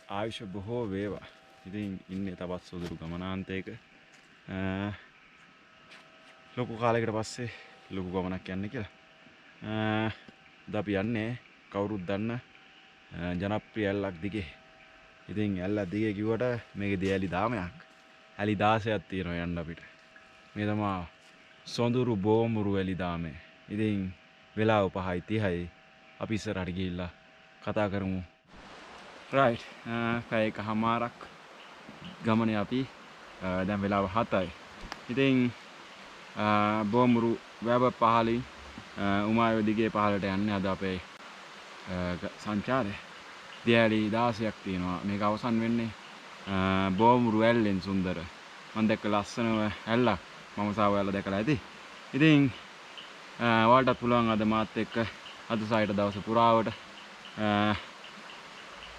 ආයුෂ බොහෝ වේවා. ඉතින් ඉන්නේ තවත් සුදුරු ගමනාන්තයක. ලොකු කාලයකට පස්සේ ලොකු ගමනක් යන්න කියලා. අද අපි යන්නේ කවුරුත් දන්න ජනප්‍රිය ඇල්ලක් දිගේ. ඉතින් ඇල්ල දිගේ කිව්වට මේකේ ඇලි 10ක්. ඇලි 16ක් තියෙනවා යන්න අපිට. මේ තමයි සොඳුරු බෝමුරු ඇලි 10. ඉතින් වෙලාව 5:30යි. අපි ඉස්සරහට ගිහිල්ලා කතා කරමු. right. පැය එකමාරක් ගමනේ අපි දැන් වෙලාව 7යි. ඉතින් බෝමුරු වැව පහලින් උමායෝ දිගේ පහලට යන්නේ අද අපේ සංචාරය. දියැලි 16ක් තියෙනවා. මේක අවසන් වෙන්නේ බෝමුරු ඇල්ලෙන් සුන්දර. මම දැක්ක ලස්සනම ඇල්ලක්. මම සාව ඇල්ල දැකලා ඇති. ඉතින් ඔයාලටත් පුළුවන් අද මාත් එක්ක අද සායට දවස පුරාවට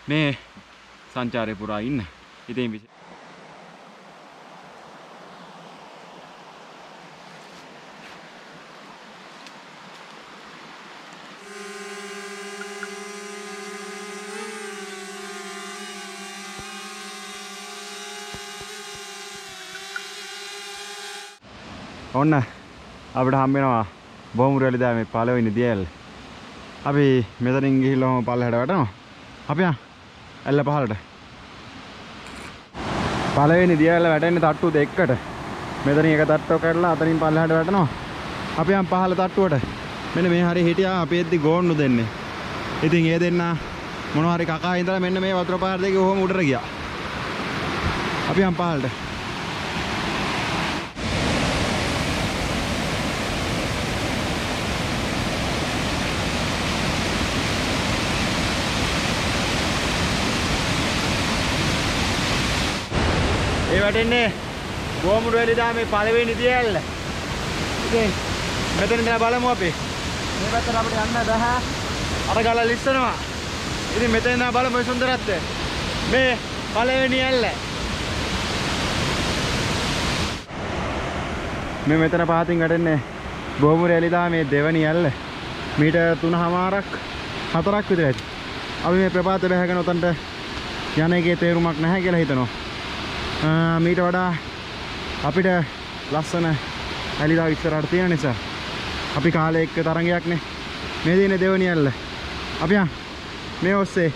මේ සංචාරය පුරා ඉන්න. ඉතින් ඔන්න අපිට හම්බ වෙනවා බෝමුරු ඇලි 10 මේ පළවෙනි දියැල්ල. අපි මෙතනින් ගිහිල්ලාම පල්ලෙහාට වැටෙනවා. අපි ඇල්ල පහලට. පළවෙනි දියැල්ල වැටෙන්නේ තට්ටු දෙකකට. මෙතනින් එක තට්ටුවක් කරලා අතනින් පල්ලෙහාට වැටෙනවා. අපි පහල තට්ටුවට. මෙන්න මේ හරිය හිටියා අපි එද්දි ගෝන්නු දෙන්නේ. ඉතින් ඒ දෙන්න මොනවා හරි කකා ඉඳලා මෙන්න මේ වතුර පාර දෙකේ ඔහොම උඩට ගියා. අපි පහලට. ඒ වැටෙන්නේ බෝමුරු ඇලි 10 මේ පළවෙනි දියැල්ල. ඉතින් මෙතන ඉඳලා බලමු අපි. මේ පැත්තට අපිට යන්න බෑ. අර ගල ලිස්සනවා. ඉතින් මෙතන ඉඳලා බලමු මේ සුන්දරත්වය. මේ පළවෙනි ඇල්ල. මේ මෙතන පහතින් වැටෙන්නේ බෝමුරු ඇලි 10 මේ දෙවෙනි ඇල්ල. මීටර් 3මාරක් 4ක් විතර ඇති. අපි මේ ප්‍රපාතේ බහගෙන උතන්ට යන එකේ තේරුමක් නැහැ කියලා හිතනවා. මීට වඩා අපිට ලස්සන ඇලිලා ඉස්සරහට තියෙන නිසා අපි කාලේ එක්ක තරංගයක්නේ. මේ දිනේ දෙවෙනි ඇල්ල. අපි මේ ඔස්සේ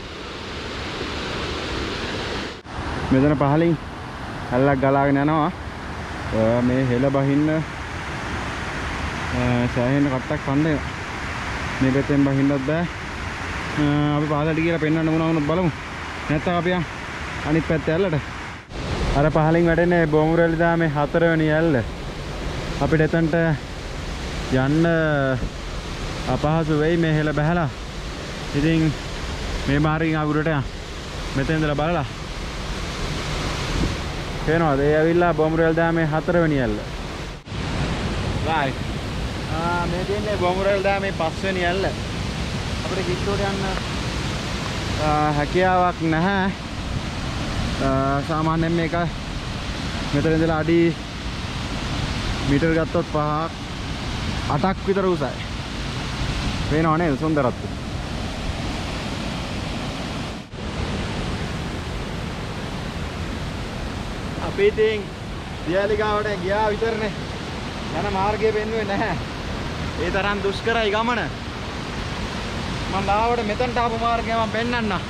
මෙතන පහලින් ඇල්ලක් ගලාගෙන යනවා. මේ හෙළ බහින්න සෑහෙන කට්ටක් කන්නේ. මේ පැත්තෙන් බහින්නත් බෑ. අපි පහලට ගිහලා පෙන්වන්න මොනවා වුණත් බලමු. නැත්නම් අපි අනිත් පැත්තේ ඇල්ලට. අර පහලින් වැටෙන්නේ බෝමුරු ඇලි 10 මේ 4 වෙනි ඇල්ල. අපිට එතනට යන්න අපහසු වෙයි මේ හෙළ බහැලා. ඉතින් මේ මාර්ගෙන් අගුරට මෙතන ඉඳලා බලලා පේනවාද? ඒ ඇවිල්ලා බෝමුරු ඇලි 10 මේ 4 වෙනි ඇල්ල. right. මේ තියෙන්නේ බෝමුරු ඇලි 10 මේ 5 වෙනි ඇල්ල. අපිට කිට්ටුවට යන්න හැකියාවක් නැහැ. සාමාන්‍යයෙන් මේක මෙතන ඉඳලා අඩි මීටර ගත්තොත් 5ක් 8ක් විතර උසයි. පේනව නේද සුන්දරත්වය? අපි ඉතින් දියැලි ගාවට ගියා විතරනේ. යන මාර්ගය පෙන්වුවේ නැහැ. ඒ තරම් දුෂ්කරයි ගමන. මම ලාවට මෙතනට ආපු මාර්ගය මම පෙන්වන්නම්.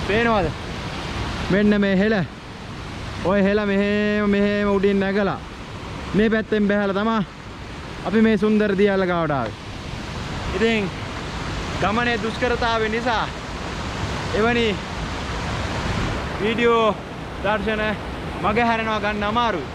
පේනවද? මෙන්න මේ හෙළ. ඔය හෙළ මෙහෙම උඩින් නැගලා මේ පැත්තෙන් බහැලා තමයි අපි මේ සුන්දර දියැල්ල ගාවට ආවේ. ඉතින් ගමනේ දුෂ්කරතාවය නිසා එවැනි වීඩියෝ දර්ශන මගහැරනවා ගන්න අමාරුයි.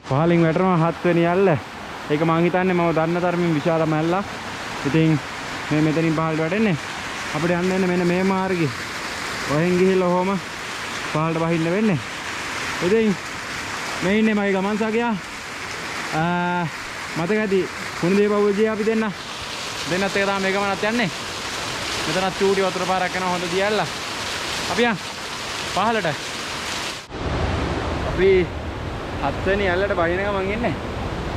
පහලින් වැටෙනවා 7 වෙනි ඇල්ල. ඒක මං හිතන්නේ මම දන්න තරමින් විශාලම ඇල්ලක්. ඉතින් මේ මෙතනින් පහළට වැටෙන්නේ. අපිට යන්න වෙන්නේ මෙන්න මේ මාර්ගේ. ඔහෙන් ගිහිල්ලා ඔහොම පහළට බහින්න වෙන්නේ. ඉතින් මේ ඉන්නේ මගේ ගමන් සගයා. මතක ඇති කුණුදේ පවුල් ගියා අපි දෙන්නත් එක තමයි මේ ගමනත් යන්නේ. මෙතනත් චූටි වතුර පාරක් යනවා හොඳ දියල්ලා. අපි යන් පහළට. අපි 7 වෙනි ඇල්ලට බහින ගමන් ඉන්නේ.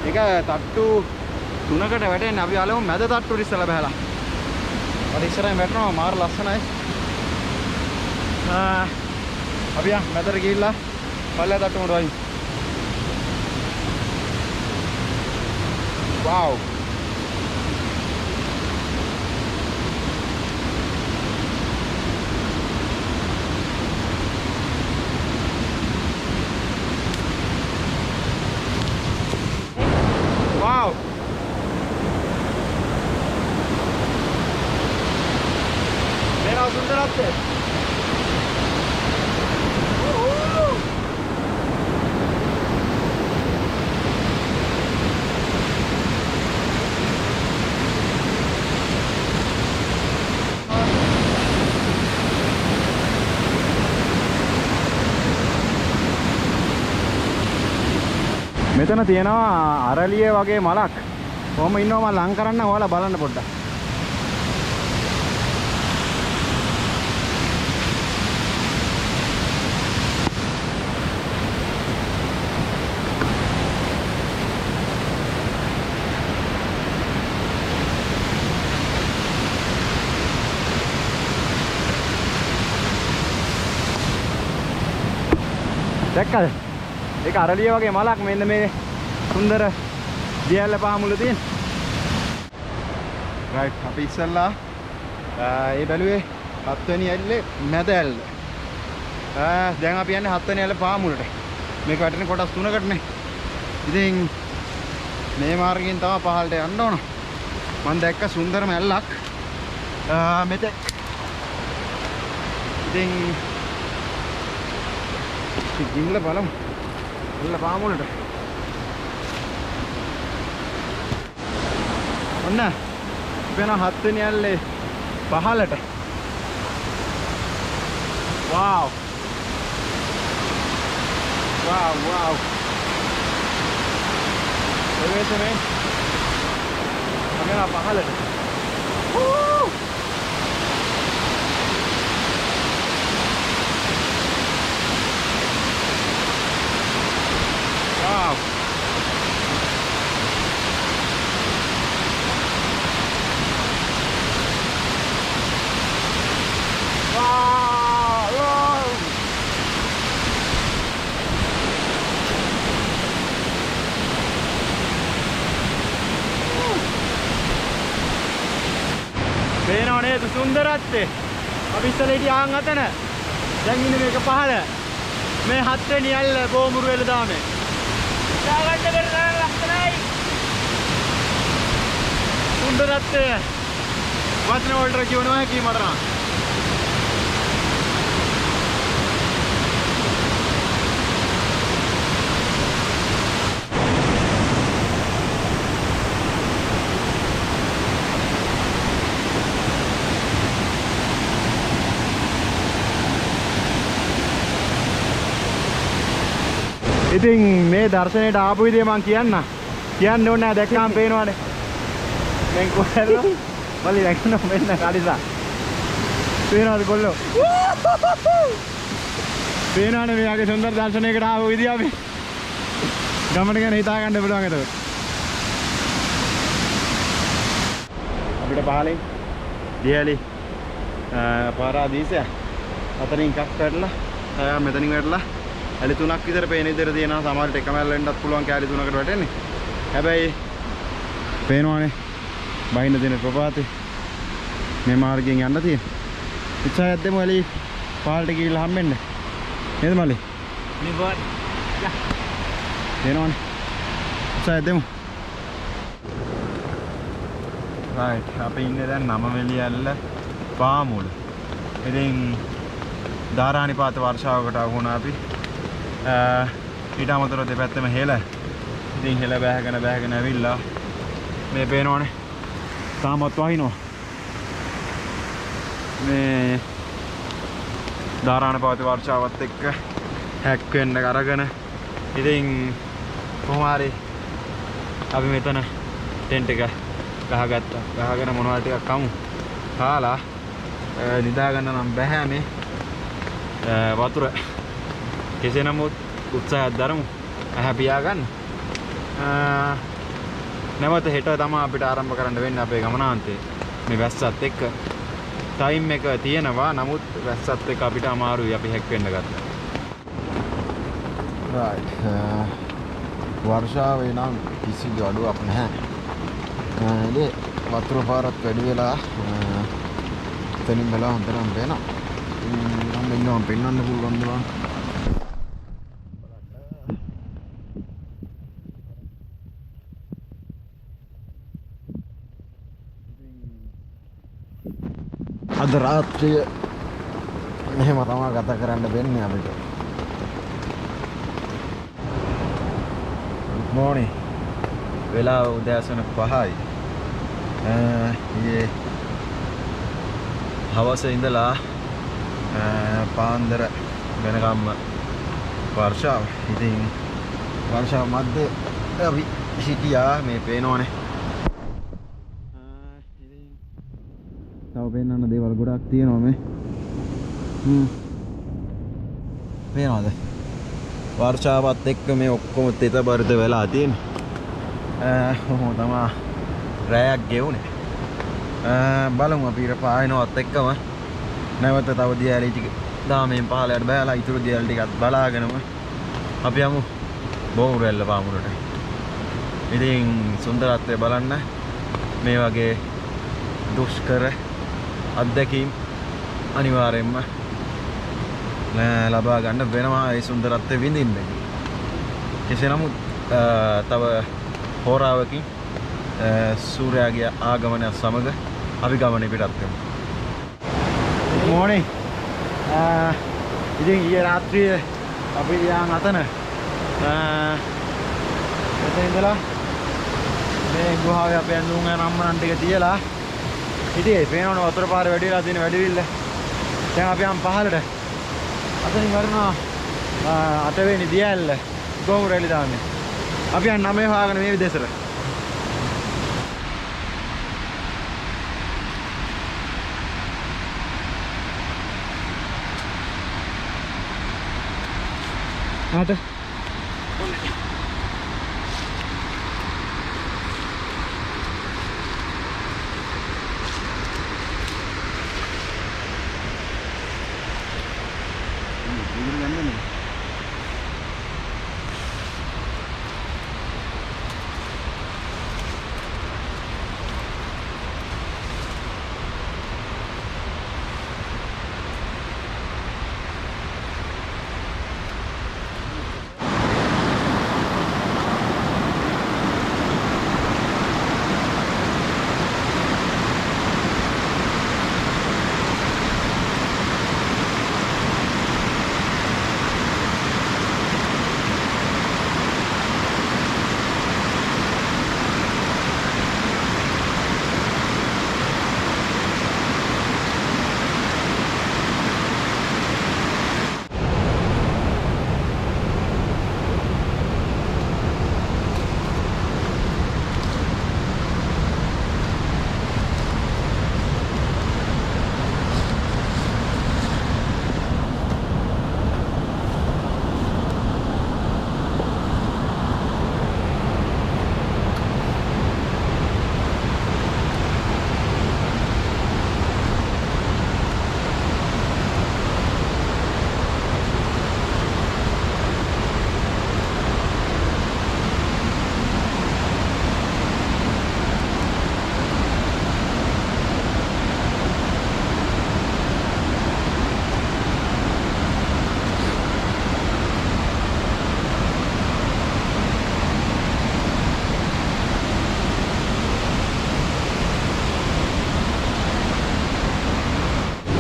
ඒක තට්ටු 3කට වැටෙන්නේ. අපි ආලෙම මැද තට්ටුවට ඉස්සලා බහලා. අර ඉස්සරහින් වැටෙනවා මාර ලස්සනයි. අපි යන් මැදට ගිහිල්ලා පල්ලෙහා තට්ටුවට වයින්. Wow. Wow. Mera sundarathe. මෙතන තියෙනවා අරලිය වගේ මලක්. කොහොම ඉන්නවා මම ලං කරන්න ඔයාලා බලන්න පොඩ්ඩක්. දැක්කද? ඒක අරලිය වගේ මලක් මෙන්න මේ සුන්දර දියැල්ල පහ මුල තියෙන. රයිට් අපි ඉස්සල්ලා ඒ බැලුවේ 7 වෙනි ඇල්ලේ මැද ඇල්ල. දැන් අපි යන්නේ 7 වෙනි ඇල්ල පහ මුලට. මේක වැටෙන කොටස් 3කටනේ. ඉතින් මේ මාර්ගයෙන් තමයි පහළට යන්න ඕන. මම දැක්ක සුන්දරම ඇල්ලක්. මෙතෙක්. ඉතින් ගිහිල්ලා බලමු. එල්ල පාමුලට. ඔන්න වෙන 7 වෙනි ඇල්ලේ පහළට. Wow. Wow, wow. ඔය තමයි. අපේලා පහළට. Woo! Wow. Wow. පේනවනේ සුන්දරත්වය. අපි ඉස්සෙල්ලා හිටිය ආන් අතන. දැන් ඉන්නේ මේක පහළ. මේ 7 වෙනි ඇල්ල බෝමුරු වෙල දාමේ. දාගන්න බැරි ලස්සනයි. සුන්දරත්වය. වචන වලට කියනවා හැකි මට නම්. ඉතින් මේ දර්ශනයට ආපු විදිය මම කියන්න ඕනේ නැහැ. දැක්කම පේනවනේ. දැන් කොහෙද? බලි දැක්කම මෙන්න කඩිසා. පේනවද කොල්ලෝ? පේනවනේ මේ වගේ සුන්දර දර්ශනයකට ආපු විදිය අපි. ගමන ගැන හිතා ගන්න පුළුවන් එතකොට. අපිට පහලින් දියලි පාරාදීසය අතරින් එකක් වැටලා මෙතනින් වැටලා ඇලි 3ක් විතර පේන විදිහට තියෙනවා. සමහරට එකම ඇල්ල වෙන්නත් පුළුවන් කැලි 3කට වැටෙන්නේ. හැබැයි පේනවනේ බහින්න දෙන ප්‍රපාතේ මේ මාර්ගයෙන් යන්න තියෙන. ඉච්ඡායක් දෙමු ඇලි පාල්ට ගිහිල්ලා හම්බෙන්න. නේද මල්ලි? නිබෝඩ්. පේනවනේ. ඉච්ඡායක් දෙමු. රයිට් අපි ඉන්නේ දැන් නමවැලි ඇල්ල පාමුල. ඉතින් ධාරානිපාත වර්ෂාවකට වුණා අපි. ඊට අමතරව දෙපැත්තම හෙල ඉතින් හෙල බෑගෙන ඇවිල්ලා මේ පේනවනේ තාමත් වහිනවා. මේ ධාරානපාති වර්ෂාවත් එක්ක හැක් වෙන්න අරගෙන ඉතින් කොහොම හරි අපි මෙතන ටෙන්ට් එක ගහගත්තා. ගහගෙන මොනවා ටිකක් කමු. කාලා නිදා ගන්න නම් බෑ මේ වතුර. කෙසේ නමුත් උත්සාහයක් දරමු. ඇහැ පියා ගන්න. නැවත හෙට තමයි අපිට ආරම්භ කරන්න වෙන්නේ අපේ ගමනාන්තය. මේ වැස්සත් එක්ක ටයිම් එක තියෙනවා. නමුත් වැස්සත් එක්ක අපිට අමාරුයි. අපි හැක් වෙන්න ගත්තා. right. වර්ෂාවේ නම් කිසිදු අඩුවක් නැහැ. ඉතින් වතුර පාරක් වැඩි වෙලා තනින් බලා හොඳටම වෙනවා. මම ඉන්නවා පෙන්වන්න පුළුවන් දවා. අද රාත්‍රිය මෙහෙම තමයි ගත කරන්න වෙන්නේ අපිට. good morning. වෙලාව උදෑසන 5යි. ඊයේ හවස ඉඳලා පාන්දර වෙනකම්ම වර්ෂාව. ඉතින් වර්ෂාව මැද්දේ අපි හිටියා. මේ පේනවනේ. ඉතින් තව පේන්නන දේවල් ගොඩක් තියෙනවා මේ. පේනවද? වර්ෂාවත් එක්ක මේ ඔක්කොම තෙතබරිත වෙලා තියෙන්නේ. කොහොම තමයි රැයක් ගෙවුනේ. බලමු අපි ඉර පායනවත් එක්කම නැවත තව දියැලි ටික දාමෙන් පහලට බෑලා ඉතුරු දියැලි ටිකත් බලාගෙනම අපි යමු බොමුරැල්ල පාමුරට. ඉතින් සුන්දරත්වය බලන්න මේ වගේ දුෂ්කර අත්දැකීම් අනිවාර්යෙන්ම ලබා ගන්න වෙනවා. ඒ සුන්දරත්වය විඳින්න. කෙසේ නමුත් තව හෝරාවකින් සූර්යාගේ ආගමනය සමග අපි ගමනේ පිටත් වෙමු. good morning. ඉතින් ඊයේ රාත්‍රියේ අපි යාන් අතන එතන ඉඳලා මේ ගුහාවේ අපේ ඇඳුම් නම්මනන් ටික තියලා ඉතින් පේනවනේ වතුර පාර වැඩි වෙලා තියෙන වැඩිවිල්ල. දැන් අපි යම් පහළට අතනින් වරනවා 8 වෙනි දියැල්ල ගොමුරැලි දාන්නේ. අපි යන් 9 හොයාගෙන මේ විදේශට. ආත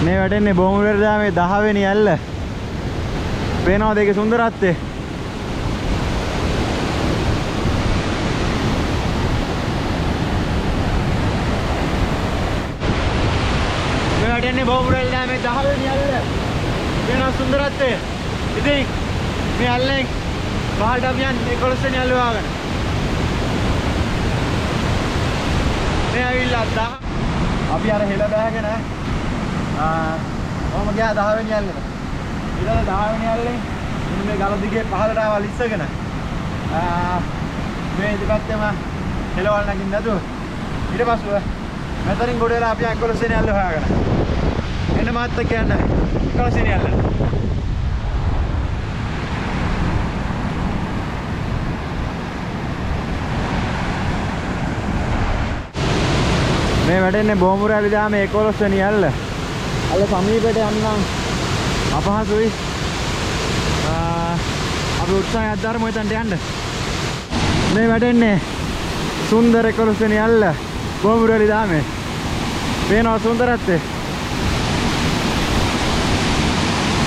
මේ වැටෙන්නේ බොමුරට දාමේ 10 වෙනි ඇල්ල. පේනවද ඒකේ සුන්දරත්වය? වැඩෙන්නේ බොමුරු ඇල්ල මේ 10 වෙනි ඇල්ල. වෙන සුන්දරත්වය. ඉතින් මේ ඇල්ලෙන් පහළට අපි යන්නේ 11 වෙනි ඇල්ල වාගෙන. මේ ඇවිල්ලා 10 අපි අර හෙල බෑගෙන කොහොම ගියා 10 වෙනි ඇල්ලට. ඊළඟ 10 වෙනි ඇල්ලෙන් මෙන්න මේ ගල දිගේ පහළට ආවල් ඉස්සගෙන මේ දෙපැත්තෙම හෙලවල් නැගින්න නැතුව ඊට පස්ව මෙතනින් ගොඩ වෙලා අපි 11 වෙනි ඇල්ල හොයාගෙන එන්න මාත් එක්ක යන්න 11 වෙනි ඇල්ල. මේ වැඩෙන්නේ බොමුරු ඇලි දාම 11 වෙනි ඇල්ල. අල්ල සමීපයට යන්නම් අපහසුයි. අපි උත්සාහයක් දරමු එතනට යන්න. මේ වැඩෙන්නේ සුන්දර 11 වෙනි ඇල්ල බොමුරු ඇලි දාමේ. පේනවා සුන්දරත්වය.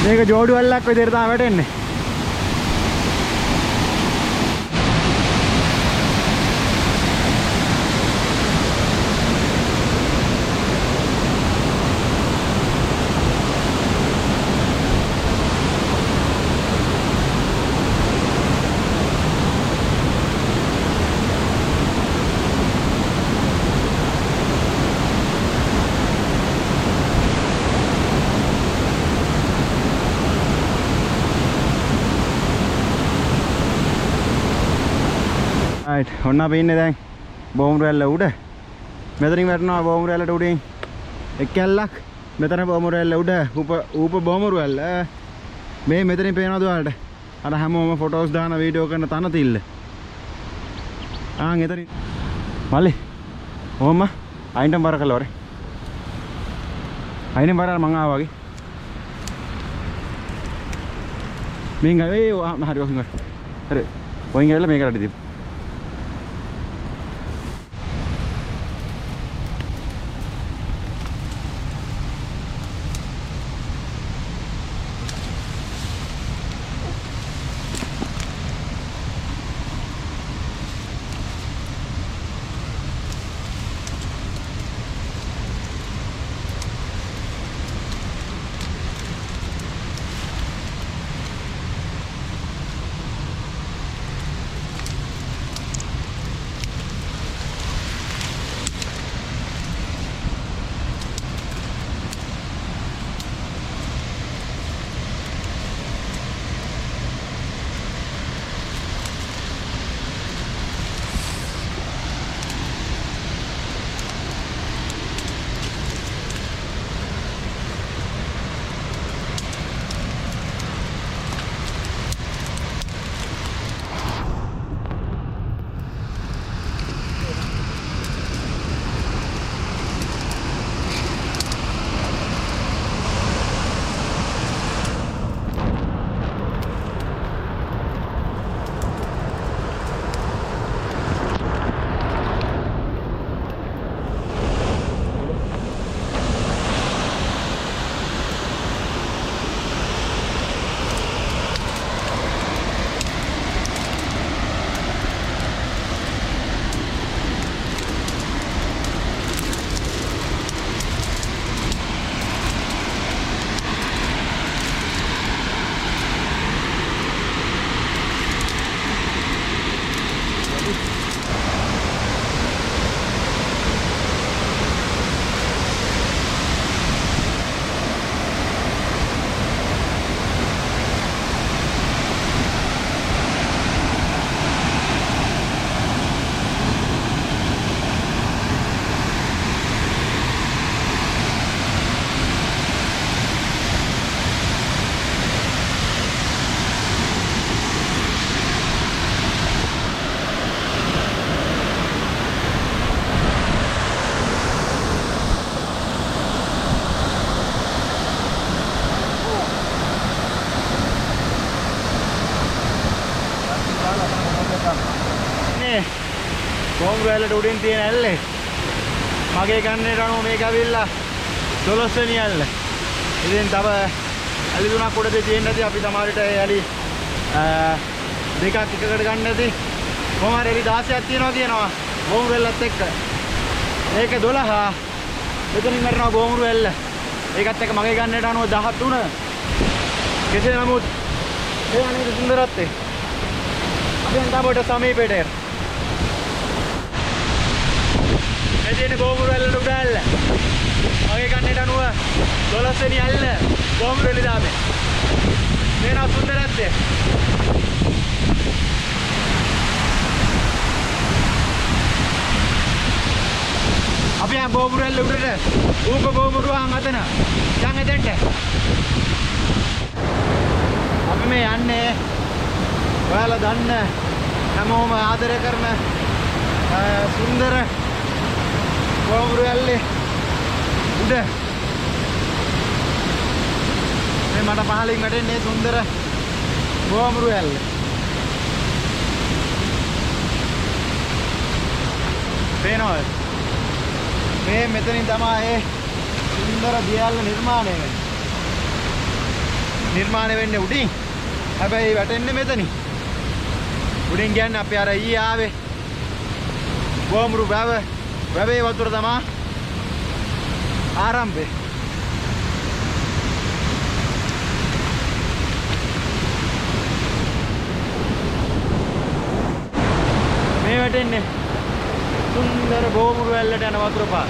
මේක ජෝඩු ඇල්ලක් විදිහට තමයි වැටෙන්නේ. right ඔන්න අපි ඉන්නේ දැන් බොමුරු ඇල්ල උඩ. මෙතනින් වැටෙනවා බොමුරු ඇල්ලට උඩින් එක් ඇල්ලක්. මෙතන බොමුරු ඇල්ල උඩ ඌප බොමුරු ඇල්ල. මේ මෙතනින් පේනවද ඔයාලට? අර හැමෝම ෆොටෝස් දාන වීඩියෝ කරන තනතිල්ල. එතනින් මල්ලි ඕම අයින්ටම බර කළා ඔරේ. අයිනේ බර මං ආවා වගේ. මින් ගාවේ හරි වහින් වර. හරි. වහින් ගාවලා මේකට දීපු. බොමුරු ඇල්ලට උඩින් තියෙන ඇල්ලේ මගේ ගන්නේට අනුව මේක ඇවිල්ලා 12 වෙනි ඇල්ල. ඉතින් තව ඇලි තුනක් උඩදී තියෙන්න ඇති. අපි සමහර විට ඇලි දෙකක් එකකට ගන්න ඇති. කොහොම හරි 16ක් තියෙනවා බොමුරු ඇල්ලත් එක්ක. මේක 12. මෙතනින් මරනවා බොමුරු ඇල්ල. ඒකත් එක්ක මගේ ගන්නට අනුව 13 කෙසේ නමුත් ඒ අනේ සුන්දරත්වය අපි අන්තමට සමීපයට එන මේ තියෙන බෝමුරු ඇල්ලට උඩ ඇල්ල මගේ ගන්නට අනුව 12 වෙනි ඇල්ල බෝමුරු එළි දාමේ මේන සුන්දරත්වය අපි යන් බෝමුරු ඇල්ල උඩට ඌක බෝමුරු ආන් අතන යන් එතෙන්ට අපි මේ යන්නේ ඔයාලා දන්න හැමෝම ආදරය කරන සුන්දර බෝමුරු ඇල්ලේ උඩ මේ මට පහලින් වැටෙන්නේ සුන්දර බෝමුරු ඇල්ල පේනවද මේ මෙතනින් තමයි ඒ සුන්දර දියැල්ල නිර්මාණය වෙන්නේ උඩින් හැබැයි වැටෙන්නේ මෙතනින් උඩින් කියන්නේ අපි අර ඊයේ ආවේ බෝමුරු වැවේ වතුර තමයි ආරම්භය මේ වැටෙන්නේ සුන්දර බෝමුරු ඇල්ලට යන වතුර පාර.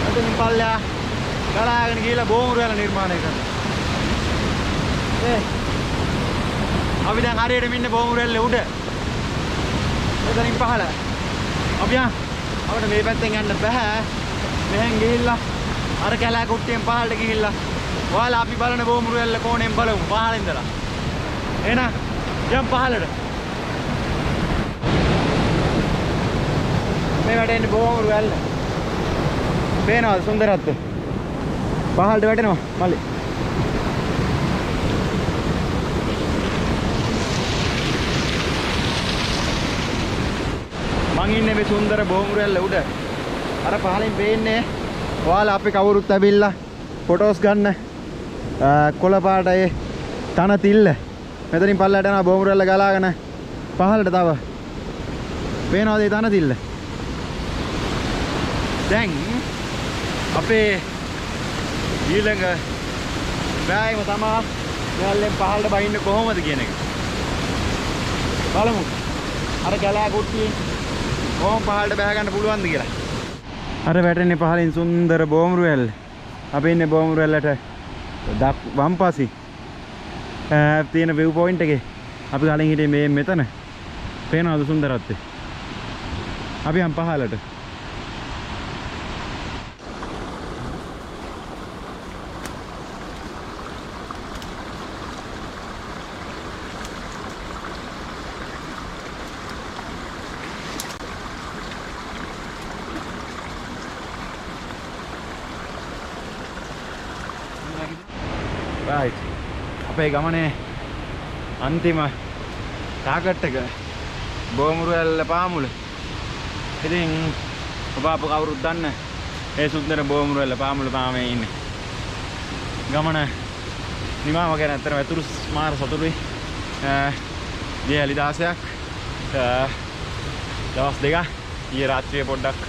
අතනින් පල්ලෙහා ගලාගෙන ගිහලා බෝමුරු ඇල්ල නිර්මාණය කරනවා. අපි දැන් හරියටම ඉන්නේ බෝමුරු ඇල්ලේ උඩ. එතනින් පහළ. අපි අපිට මේ පැත්තෙන් යන්න බෑ. මෙහෙන් ගිහිල්ලා අර කැලෑ කුට්ටියෙන් පහළට ගිහිල්ලා ඔයාලා අපි බලන බෝමුරු ඇල්ල කෝණයෙන් බලමු පහළ ඉඳලා. එහෙනම් යම් පහළට. මේ වැටෙන්නේ බෝමුරු ඇල්ල. පේනවද සුන්දරත්වය? පහළට වැටෙනවා මල්ලි. මං ඉන්නේ මේ සුන්දර බෝමුරු ඇල්ල උඩ. අර පහලින් පේන්නේ ඔයාලා අපි කවුරුත් ඇවිල්ලා ෆොටෝස් ගන්න කොළ පාට ඒ තන තිල්ල. මෙතනින් පල්ලයට යනවා බෝමුරු ඇල්ල ගලාගෙන පහළට තව. පේනවද ඒ තන තිල්ල? දැන් අපේ ඊළඟ බෑයම තමයි මෙල්ලෙන් පහළට බහින්න කොහොමද කියන එක. බලමු. අර ගලා කුට්ටියෙන් කොහොම පහළට බහ ගන්න පුළුවන්ද කියලා. අර වැටෙන්නේ පහළින් සුන්දර බෝමුරු ඇල්ල. අපි ඉන්නේ බෝමුරු ඇල්ලට වම් පාසි තියෙන view point එකේ. අපි කලින් හිටියේ මේ මෙතන. පේනවද සුන්දරත්වය? අපි යන් පහළට. right. අපේ ගමනේ අන්තිම ටාගට් එක බෝමුරු ඇල්ල පාමුල. ඉතින් ඔබ අප කවුරුත් දන්න ඒ සුන්දර බෝමුරු ඇල්ල පාමුල පාමේ ඉන්නේ. ගමන නිමාව ගැන ඇත්තටම වතුරු මාර සතුටුයි. දියලි 16ක් දවස් දෙක ඊයේ රාත්‍රියේ පොඩ්ඩක්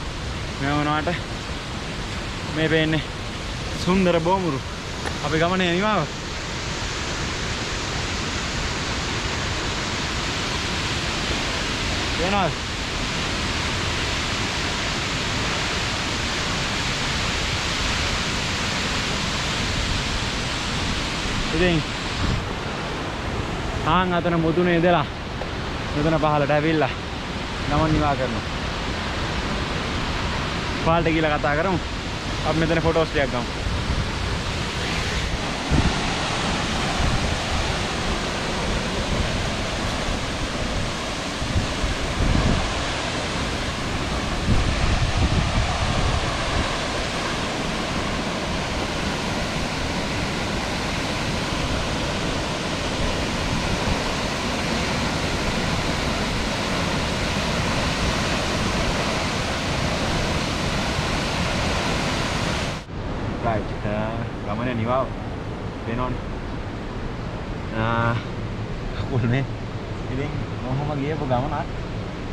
මේ වුණාට මේ වෙන්නේ සුන්දර බෝමුරු. අපි ගමනේ නිමාව. වෙනස්. ඉතින් ආන් අතන මුදුනේ ඉඳලා මෙතන පහළට ඇවිල්ලා ගමන් නිවා කරනවා. පහළට ගිහලා කතා කරමු. අපි මෙතන ෆොටෝස් ටිකක් ගමු. right. ගමනේ නිවාව වෙනෝනේ. කොල්නේ. ඉතින් මොහොම ගියපු ගමනක්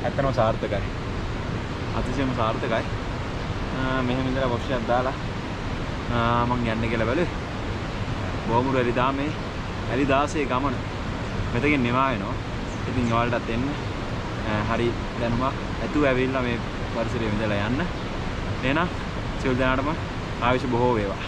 ඇත්තටම සාර්ථකයි. අතිශයම සාර්ථකයි. මෙහෙම ඉඳලා වොක්ෂයක් දාලා මං යන්නේ කියලා බැලුවේ. බොමුරු ඇලිදාමේ ඇලි 16 ගමන මෙතකින් නිමා වෙනවා. ඉතින් ඔයාලටත් එන්න හරි දැනුමක් ඇතුව ඇවිල්ලා මේ පරිසරයේ විඳලා යන්න. එහෙනම් සියලු දෙනාටම ආයුෂ බොහෝ වේවා.